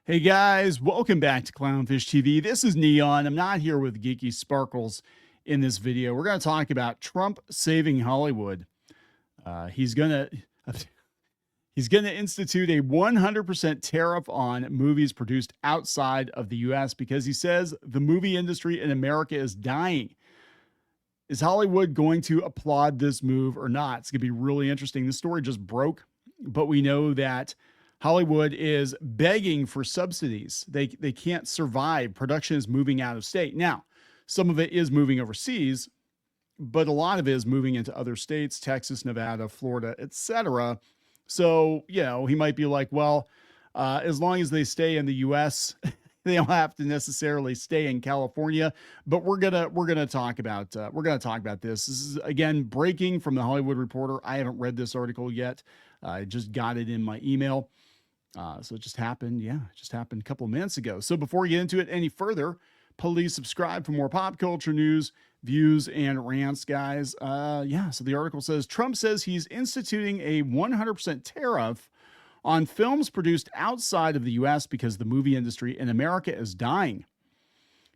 Hey guys, welcome back to Clownfish TV. This is Kneon. I'm not here with Geeky Sparkles in this video. We're going to talk about Trump saving Hollywood. He's gonna institute a 100% tariff on movies produced outside of the U.S. because he says the movie industry in America is dying. Is Hollywood going to applaud this move or not? It's going to be really interesting. This story just broke, but we know that Hollywood is begging for subsidies. They can't survive. Production is moving out of state. Now, some of it is moving overseas, but a lot of it is moving into other states, Texas, Nevada, Florida, etc. So, he might be like, well, as long as they stay in the U.S., they don't have to necessarily stay in California. But we're gonna talk about this. This is again breaking from the Hollywood Reporter. I haven't read this article yet. I just got it in my email. So it just happened. Yeah, it just happened a couple of minutes ago. So before we get into it any further, please subscribe for more pop culture news, views, and rants, guys. So the article says Trump says he's instituting a 100% tariff on films produced outside of the U.S. because the movie industry in America is dying.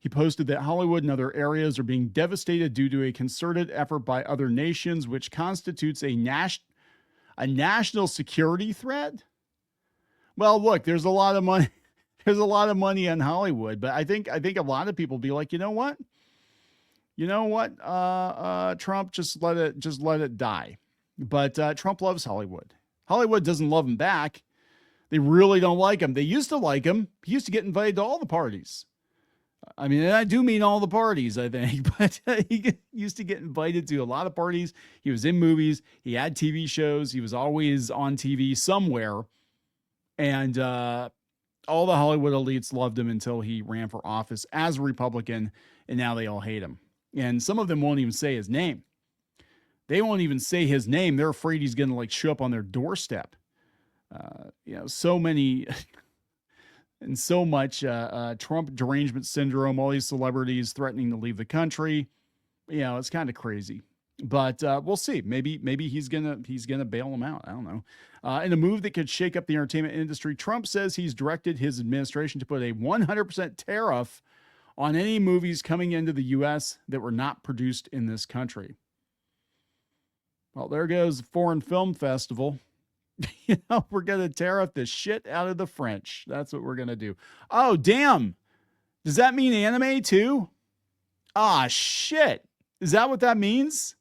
He posted that Hollywood and other areas are being devastated due to a concerted effort by other nations, which constitutes a national security threat. Well, look, there's a lot of money. There's a lot of money in Hollywood, but I think a lot of people be like, you know what? Trump, just let it die. But Trump loves Hollywood. Hollywood doesn't love him back. They really don't like him. They used to like him. He used to get invited to all the parties. I mean, and I do mean all the parties, I think, but he used to get invited to a lot of parties. He was in movies. He had TV shows. He was always on TV somewhere. And all the Hollywood elites loved him until he ran for office as a Republican, and now they all hate him. And some of them won't even say his name. They won't even say his name. They're afraid he's going to show up on their doorstep. So many and so much Trump derangement syndrome, all these celebrities threatening to leave the country. It's kind of crazy. But we'll see. Maybe he's gonna bail them out. I don't know. In a move that could shake up the entertainment industry, Trump says he's directed his administration to put a 100% tariff on any movies coming into the U.S. that were not produced in this country. Well, there goes the Foreign Film Festival. We're gonna tariff the shit out of the French. That's what we're gonna do. Oh, damn! Does that mean anime too? Ah, shit! Is that what that means?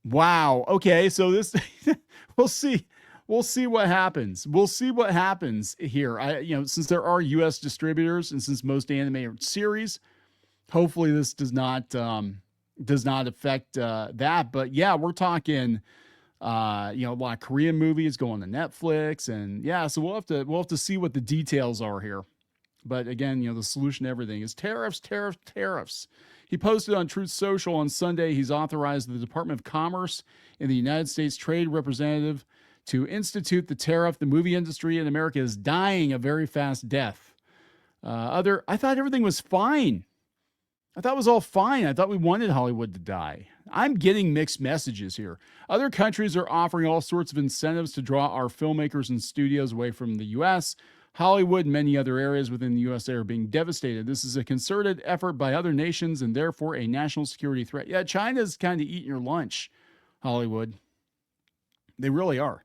Wow. Okay. So this, we'll see. We'll see what happens. We'll see what happens here. Since there are U.S. distributors and since most anime are series, hopefully this does not affect that. But yeah, we're talking, a lot of Korean movies going to Netflix, and yeah, so we'll have to see what the details are here. But again, the solution to everything is tariffs, tariffs, tariffs. He posted on Truth Social on Sunday he's authorized the Department of Commerce and the United States Trade Representative to institute the tariff. The movie industry in America is dying a very fast death. I thought everything was fine. I thought it was all fine. I thought we wanted Hollywood to die. I'm getting mixed messages here. Other countries are offering all sorts of incentives to draw our filmmakers and studios away from the U.S. Hollywood and many other areas within the USA are being devastated. This is a concerted effort by other nations and therefore a national security threat. Yeah, China's kind of eating your lunch, Hollywood. They really are.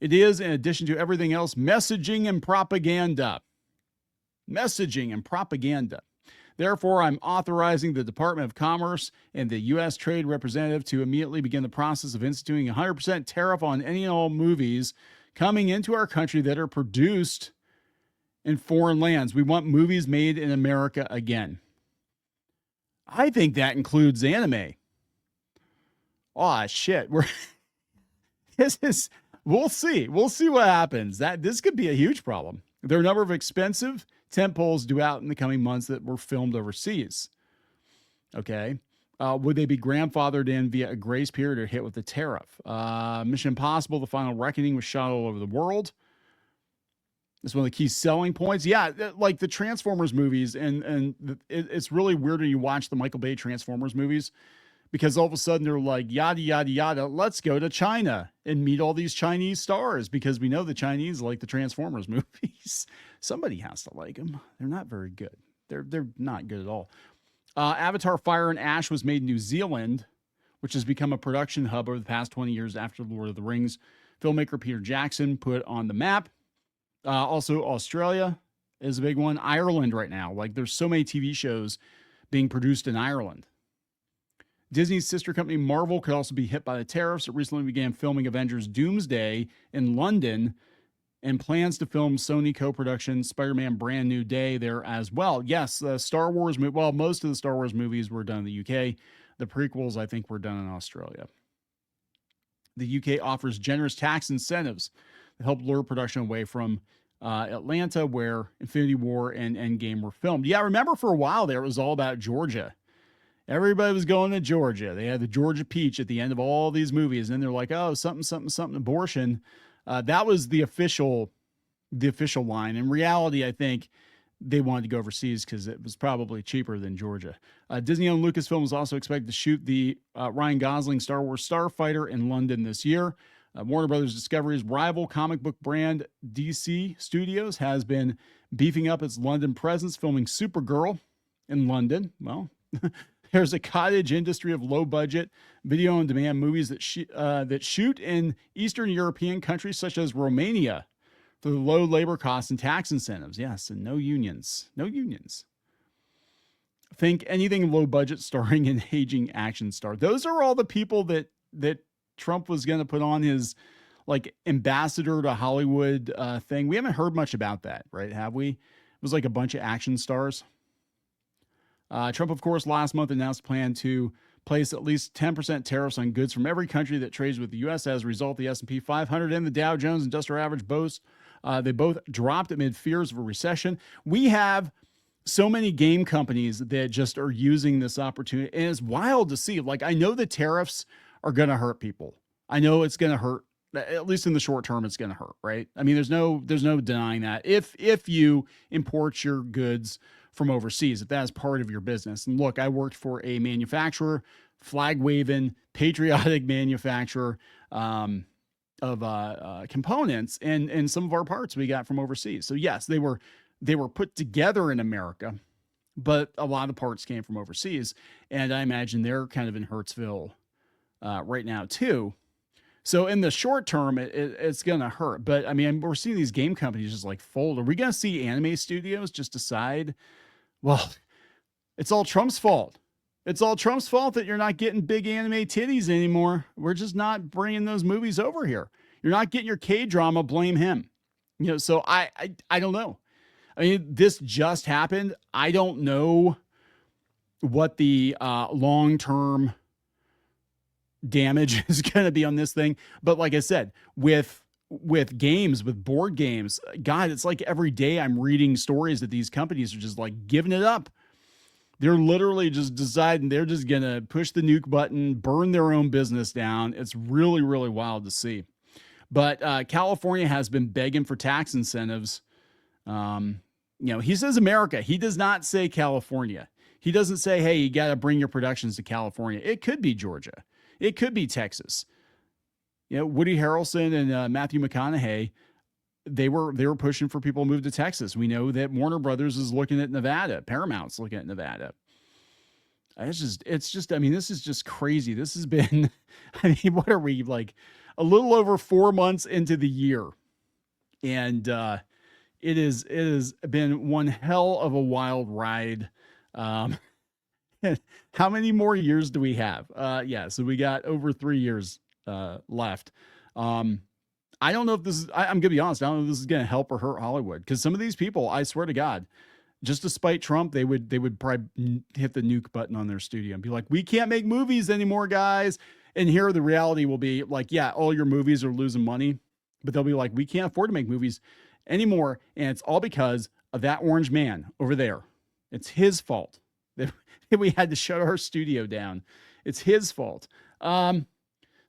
It is, in addition to everything else, messaging and propaganda. Messaging and propaganda. Therefore, I'm authorizing the Department of Commerce and the U.S. Trade Representative to immediately begin the process of instituting a 100% tariff on any and all movies coming into our country that are produced in foreign lands. We want movies made in America again. I think that includes anime. Oh shit. We'll see. We'll see what happens. This could be a huge problem. There are a number of expensive tentpoles due out in the coming months that were filmed overseas. Okay. Would they be grandfathered in via a grace period or hit with a tariff? Mission Impossible: The Final Reckoning was shot all over the world. It's one of the key selling points. Yeah, like the Transformers movies, and it's really weird when you watch the Michael Bay Transformers movies because all of a sudden they're like, yada, yada, yada, let's go to China and meet all these Chinese stars, because we know the Chinese like the Transformers movies. Somebody has to like them. They're not very good. They're not good at all. Avatar Fire and Ash was made in New Zealand, which has become a production hub over the past 20 years after The Lord of the Rings. Filmmaker Peter Jackson put on the map. Also, Australia is a big one. Ireland right now. Like, there's so many TV shows being produced in Ireland. Disney's sister company Marvel could also be hit by the tariffs. It recently began filming Avengers Doomsday in London and plans to film Sony co-production Spider-Man Brand New Day there as well. Yes, the Star Wars movie. Well, most of the Star Wars movies were done in the UK. The prequels, I think, were done in Australia. The UK offers generous tax incentives to help lure production away from Atlanta, where Infinity War and Endgame were filmed. Yeah, remember for a while there, it was all about Georgia. Everybody was going to Georgia. They had the Georgia peach at the end of all these movies. And they're like, oh, something, something, something, abortion. That was the official line. In reality, I think they wanted to go overseas because it was probably cheaper than Georgia. Disney-owned Lucasfilm is also expected to shoot the Ryan Gosling Star Wars Starfighter in London this year. Warner Brothers Discovery's rival comic book brand DC Studios has been beefing up its London presence, filming Supergirl in London. Well, there's a cottage industry of low-budget video-on-demand movies that shoot in Eastern European countries such as Romania for the low labor costs and tax incentives. Yes, and no unions. No unions. Think anything low-budget starring an aging action star. Those are all the people that Trump was going to put on his like ambassador to Hollywood thing. We haven't heard much about that, right? Have we? It was like a bunch of action stars. Trump, of course, last month announced a plan to place at least 10% tariffs on goods from every country that trades with the U.S. As a result, the S&P 500 and the Dow Jones Industrial Average they both dropped amid fears of a recession. We have so many game companies that just are using this opportunity. And it's wild to see. Like, I know the tariffs are going to hurt people. I know it's going to hurt, at least in the short term, it's going to hurt, right? I mean, there's no denying that. If you import your goods from overseas, if that is part of your business. And look, I worked for a manufacturer, flag-waving, patriotic manufacturer of components, and some of our parts we got from overseas. So yes, they were put together in America, but a lot of the parts came from overseas. And I imagine they're kind of in Hurtsville right now too. So in the short term, it's going to hurt. But I mean, we're seeing these game companies just like fold. Are we going to see anime studios just decide, well, it's all Trump's fault. It's all Trump's fault that you're not getting big anime titties anymore. We're just not bringing those movies over here. You're not getting your K-drama, blame him. You know, so I don't know. I mean, this just happened. I don't know what the long-term damage is going to be on this thing. But like I said, with games, with board games, God, it's like every day I'm reading stories that these companies are just like giving it up. They're literally just deciding they're just going to push the nuke button, burn their own business down. It's really, really wild to see. But California has been begging for tax incentives. You know, he says America. He does not say California. He doesn't say, hey, you got to bring your productions to California. It could be Georgia. It could be Texas. You know, Woody Harrelson and Matthew McConaughey, they were pushing for people to move to Texas. We know that Warner Brothers is looking at Nevada. Paramount's looking at Nevada. It's just, I mean, this is just crazy. This has been, I mean, what are we, like a little over 4 months into the year? And it has been one hell of a wild ride. How many more years do we have? Yeah, so we got over 3 years left. I don't know if this is, I'm going to be honest, I don't know if this is going to help or hurt Hollywood, because some of these people, I swear to God, just to spite Trump, they would probably hit the nuke button on their studio and be like, we can't make movies anymore, guys. And here the reality will be like, yeah, all your movies are losing money, but they'll be like, we can't afford to make movies anymore. And it's all because of that orange man over there. It's his fault that we had to shut our studio down. It's his fault.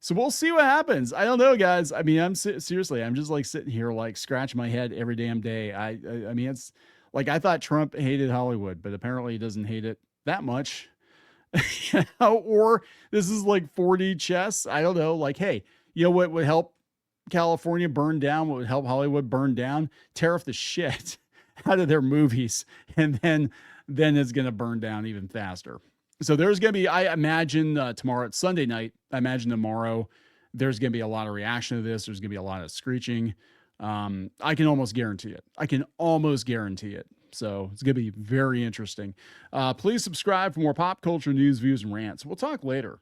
So we'll see what happens. I don't know, guys. I mean, seriously, I'm just like sitting here, like scratching my head every damn day. I mean, it's like, I thought Trump hated Hollywood, but apparently he doesn't hate it that much. Or this is like 4D chess. I don't know. Like, hey, you know what would help California burn down? What would help Hollywood burn down? Tariff the shit out of their movies, and then it's going to burn down even faster. So there's going to be, I imagine tomorrow, it's Sunday night. I imagine tomorrow there's going to be a lot of reaction to this. There's going to be a lot of screeching. I can almost guarantee it. So it's going to be very interesting. Please subscribe for more pop culture news, views, and rants. We'll talk later.